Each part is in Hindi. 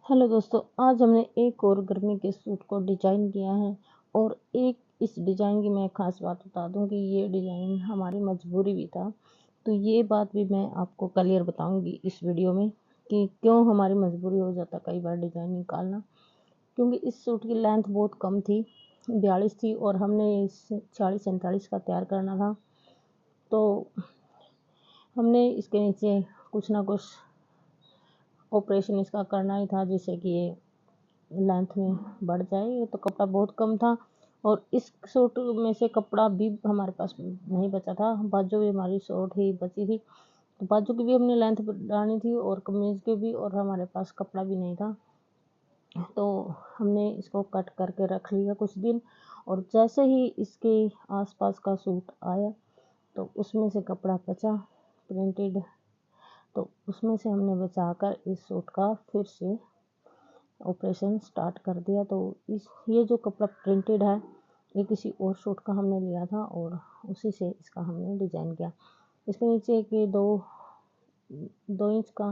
हेलो दोस्तों, आज हमने एक और गर्मी के सूट को डिजाइन किया है। और एक इस डिजाइन की मैं खास बात बता दूं कि ये डिजाइन हमारी मजबूरी भी था। तो ये बात भी मैं आपको क्लियर बताऊंगी इस वीडियो में कि क्यों हमारी मजबूरी हो जाता कई बार डिजाइन निकालना। क्योंकि इस सूट की लेंथ बहुत कम थी, 42 थी, और हमने इस 40-47 का तैयार करना था। तो हमने इसके नीचे कुछ ना कुछ ऑपरेशन इसका करना ही था, जिससे कि ये लेंथ में बढ़ जाए। ये तो कपड़ा बहुत कम था और इस सूट में से कपड़ा भी हमारे पास नहीं बचा था। बाजू भी हमारी शॉर्ट ही बची थी, तो बाजू की भी हमने लेंथ बढ़ानी थी और कमीज के भी, और हमारे पास कपड़ा भी नहीं था। तो हमने इसको कट करके रख लिया कुछ दिन, और जैसे ही इसके आसपास का सूट आया तो उसमें से कपड़ा बचा प्रिंटेड, तो उसमें से हमने बचाकर इस सूट का फिर से ऑपरेशन स्टार्ट कर दिया। तो ये जो कपड़ा प्रिंटेड है, ये किसी और सूट का हमने लिया था और उसी से इसका हमने डिजाइन किया। इसके नीचे एक ये 2 इंच का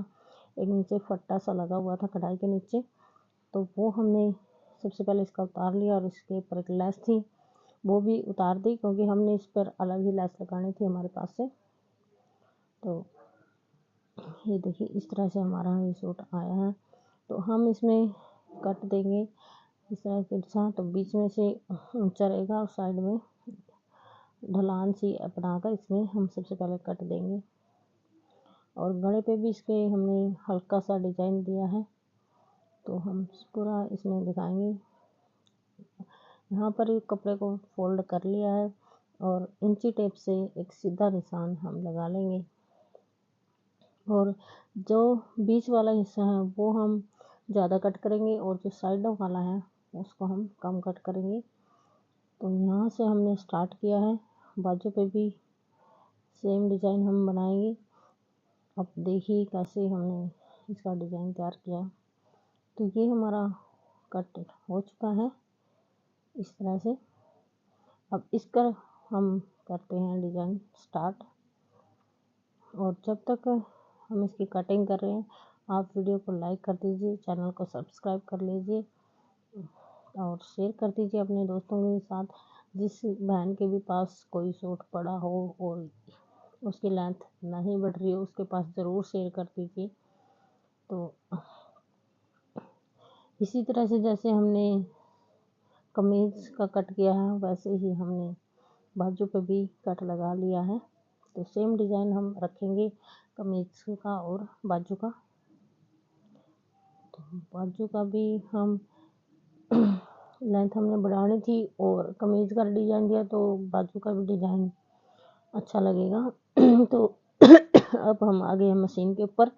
एक नीचे फट्टा सा लगा हुआ था कढ़ाई के नीचे, तो वो हमने सबसे पहले इसका उतार लिया। और इसके ऊपर एक लेस थी, वो भी उतार दी, क्योंकि हमने इस पर अलग ही लेस लगानी थी हमारे पास से। तो ये देखिए, इस तरह से हमारा ये सूट आया है। तो हम इसमें कट देंगे इस तरह के साथ, तो बीच में से ऊंचा रहेगा और साइड में ढलान सी बनाकर इसमें हम सबसे पहले कट देंगे। और गले पे भी इसके हमने हल्का सा डिजाइन दिया है, तो हम पूरा इसमें दिखाएंगे। यहाँ पर एक कपड़े को फोल्ड कर लिया है और इंची टेप से एक सीधा निशान हम लगा लेंगे। और जो बीच वाला हिस्सा है वो हम ज़्यादा कट करेंगे, और जो साइडों वाला है उसको हम कम कट करेंगे। तो यहाँ से हमने स्टार्ट किया है। बाजू पे भी सेम डिज़ाइन हम बनाएंगे। अब देखिए कैसे हमने इसका डिज़ाइन तैयार किया। तो ये हमारा कट हो चुका है इस तरह से। अब इसका हम करते हैं डिज़ाइन स्टार्ट। और जब तक हम इसकी कटिंग कर रहे हैं, आप वीडियो को लाइक कर दीजिए, चैनल को सब्सक्राइब कर लीजिए और शेयर कर दीजिए अपने दोस्तों के साथ। जिस बहन के भी पास कोई सूट पड़ा हो और उसकी लेंथ नहीं बढ़ रही हो, उसके पास ज़रूर शेयर कर दीजिए। तो इसी तरह से जैसे हमने कमीज का कट किया है, वैसे ही हमने बाजू पे भी कट लगा लिया है। तो सेम डिज़ाइन हम रखेंगे कमीज का और बाजू का। तो बाजू का भी हम लेंथ हमने बढ़ानी थी और कमीज का डिज़ाइन दिया, तो बाजू का भी डिज़ाइन अच्छा लगेगा। तो अब हम आ गए मशीन के ऊपर,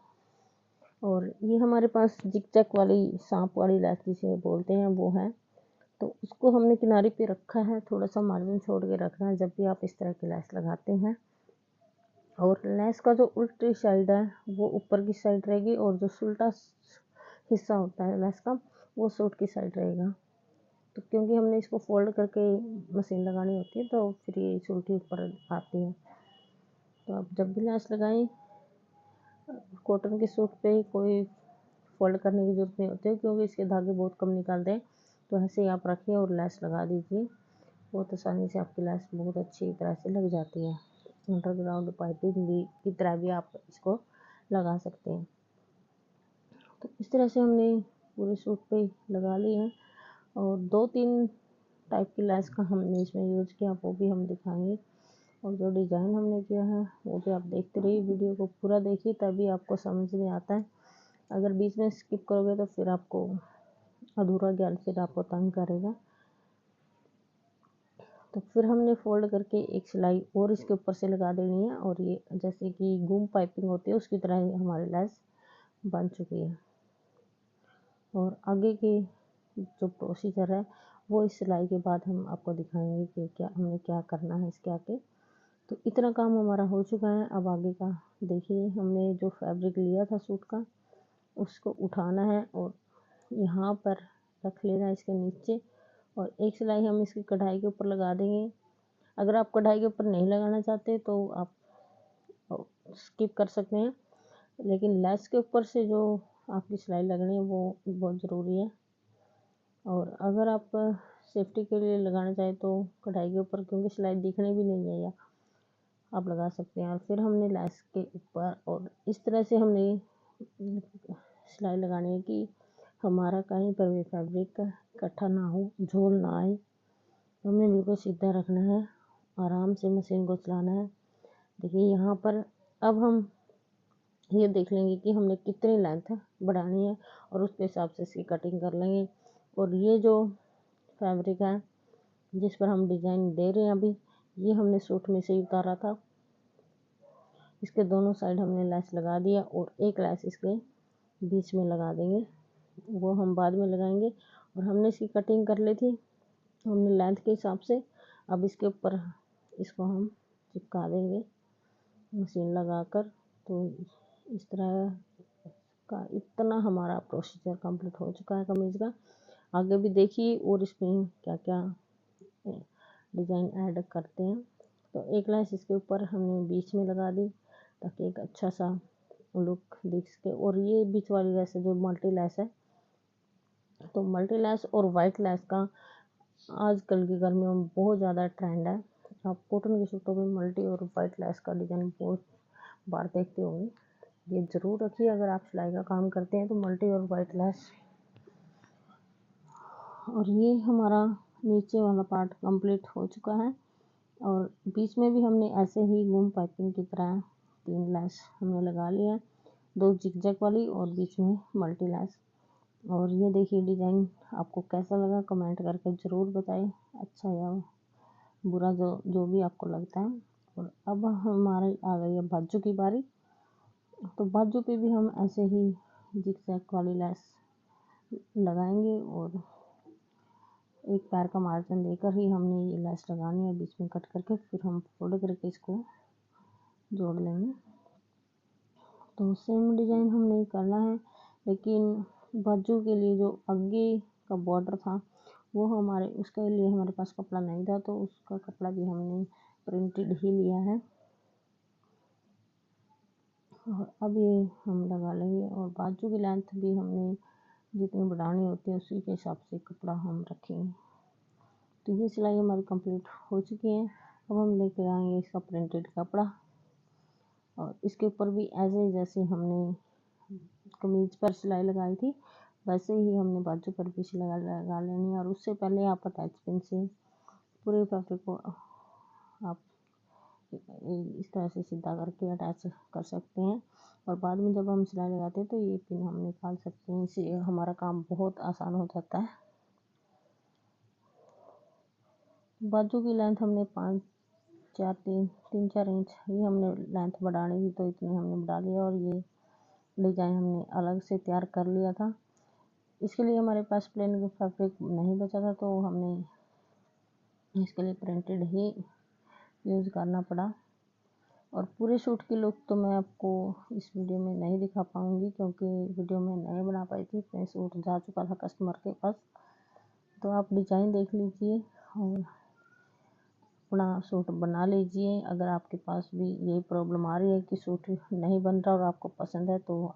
और ये हमारे पास जिग-जैग वाली सांप वाली लेस जिसे बोलते हैं वो है। तो उसको हमने किनारे पे रखा है, थोड़ा सा मार्जिन छोड़ के रखना है जब भी आप इस तरह की लेस लगाते हैं। और लेस का जो उल्टी साइड है वो ऊपर की साइड रहेगी, और जो उल्टा हिस्सा होता है लेस का वो सूट की साइड रहेगा। तो क्योंकि हमने इसको फोल्ड करके मशीन लगानी होती है, तो फिर ये उल्टी ऊपर आती है। तो आप जब भी लेस लगाएं, कॉटन के सूट पे कोई फोल्ड करने की ज़रूरत नहीं होती है, क्योंकि इसके धागे बहुत कम निकलते हैं। तो ऐसे ही आप रखिए और लेस लगा दीजिए, बहुत आसानी से आपकी लेस बहुत अच्छी तरह से लग जाती है। अंडरग्राउंड पाइपिंग भी की तरह भी आप इसको लगा सकते हैं। तो इस तरह से हमने पूरे सूट पे लगा ली है, और 2-3 टाइप की लेस का हमने इसमें यूज़ किया, वो भी हम दिखाएंगे। और जो डिज़ाइन हमने किया है वो भी आप देखते रहिए, वीडियो को पूरा देखिए, तभी आपको समझ में आता है। अगर बीच में स्किप करोगे तो फिर आपको अधूरा ज्ञान फिर आपको तंग करेगा। तो फिर हमने फोल्ड करके एक सिलाई और इसके ऊपर से लगा देनी है, और ये जैसे कि घूम पाइपिंग होती है उसकी तरह ही हमारी लेस बन चुकी है। और आगे की जो प्रोसीजर है वो इस सिलाई के बाद हम आपको दिखाएंगे कि क्या हमने क्या करना है इसके आगे। तो इतना काम हमारा हो चुका है। अब आगे का देखिए, हमने जो फैब्रिक लिया था सूट का उसको उठाना है और यहाँ पर रख लेना है इसके नीचे, और एक सिलाई हम इसकी कढ़ाई के ऊपर लगा देंगे। अगर आप कढ़ाई के ऊपर नहीं लगाना चाहते तो आप स्किप कर सकते हैं, लेकिन लेस के ऊपर से जो आपकी सिलाई लगनी है वो बहुत ज़रूरी है। और अगर आप सेफ्टी के लिए लगाना चाहें तो कढ़ाई के ऊपर, क्योंकि सिलाई दिखनी भी नहीं है, या आप लगा सकते हैं। और फिर हमने लेस के ऊपर और इस तरह से हमने सिलाई लगानी है कि हमारा कहीं पर भी फैब्रिक इकट्ठा ना हो, झोल ना आए। तो हमने बिल्कुल सीधा रखना है, आराम से मशीन को चलाना है। देखिए यहाँ पर अब हम ये देख लेंगे कि हमने कितनी लेंथ बढ़ानी है और उसके हिसाब से इसकी कटिंग कर लेंगे। और ये जो फैब्रिक है जिस पर हम डिज़ाइन दे रहे हैं अभी, ये हमने सूट में से ही उतारा था। इसके दोनों साइड हमने लेस लगा दिया और एक लेस इसके बीच में लगा देंगे, वो हम बाद में लगाएंगे। और हमने इसकी कटिंग कर ली थी हमने लेंथ के हिसाब से। अब इसके ऊपर इसको हम चिपका देंगे मशीन लगाकर। तो इस तरह का इतना हमारा प्रोसीजर कंप्लीट हो चुका है कमीज़ का। आगे भी देखिए और इसमें क्या क्या डिज़ाइन ऐड करते हैं। तो एक लेस इसके ऊपर हमने बीच में लगा दी ताकि एक अच्छा सा लुक दिख सके। और ये बीच वाली लेस है जो मल्टी लेस है। तो मल्टी लेस और वाइट लेस का आजकल की गर्मियों में बहुत ज़्यादा ट्रेंड है। आप कॉटन के सूटों में मल्टी और वाइट लेस का डिज़ाइन बहुत बार देखते होंगे। ये ज़रूर रखिए अगर आप सिलाई का काम करते हैं तो मल्टी और वाइट लेस। और ये हमारा नीचे वाला पार्ट कंप्लीट हो चुका है। और बीच में भी हमने ऐसे ही घूम पाइपिंग की तरह 3 लेस हमने लगा लिया, 2 जिगजैग वाली और बीच में मल्टी लेस। और ये देखिए डिज़ाइन आपको कैसा लगा कमेंट करके ज़रूर बताएं, अच्छा या बुरा जो भी आपको लगता है। और अब हमारी आ गई है बाजू की बारी। तो बाजू पे भी हम ऐसे ही जिगजैग वाली लेस लगाएंगे और एक पैर का मार्जिन देकर ही हमने ये लेस लगानी है बीच में कट करके। फिर हम फोल्ड करके इसको जोड़ लेंगे। तो सेम डिज़ाइन हमने करना है, लेकिन बाजू के लिए जो आगे का बॉर्डर था वो उसके लिए हमारे पास कपड़ा नहीं था, तो उसका कपड़ा भी हमने प्रिंटेड ही लिया है। और अब ये हम लगा लेंगे। और बाजू की लेंथ भी हमने जितनी बढ़ानी होती है उसी के हिसाब से कपड़ा हम रखेंगे। तो ये सिलाई हमारी कंप्लीट हो चुकी है। अब हम लेकर आएंगे इसका प्रिंटेड कपड़ा और इसके ऊपर भी ऐसे जैसे हमने कमीज पर सिलाई लगाई थी वैसे ही हमने बाजू पर भी सिलाई लगा लेनी है। और उससे पहले आप अटैच पिन से पूरे फैब्रिक को आप इस तरह से सीधा करके अटैच कर सकते हैं। और बाद में जब हम सिलाई लगाते हैं तो ये पिन हम निकाल सकते हैं, इससे हमारा काम बहुत आसान हो जाता है। बाजू की लेंथ हमने 3-4 इंच ही हमने लेंथ बढ़ानी थी, तो इतनी हमने बढ़ा लिया। और ये डिज़ाइन हमने अलग से तैयार कर लिया था। इसके लिए हमारे पास प्लेन फैब्रिक नहीं बचा था, तो हमने इसके लिए प्रिंटेड ही यूज़ करना पड़ा। और पूरे सूट की लुक तो मैं आपको इस वीडियो में नहीं दिखा पाऊँगी, क्योंकि वीडियो में नहीं बना पाई थी, मैं सूट जा चुका था कस्टमर के पास। तो आप डिज़ाइन देख लीजिए और अपना सूट बना लीजिए। अगर आपके पास भी यही प्रॉब्लम आ रही है कि सूट नहीं बन रहा और आपको पसंद है, तो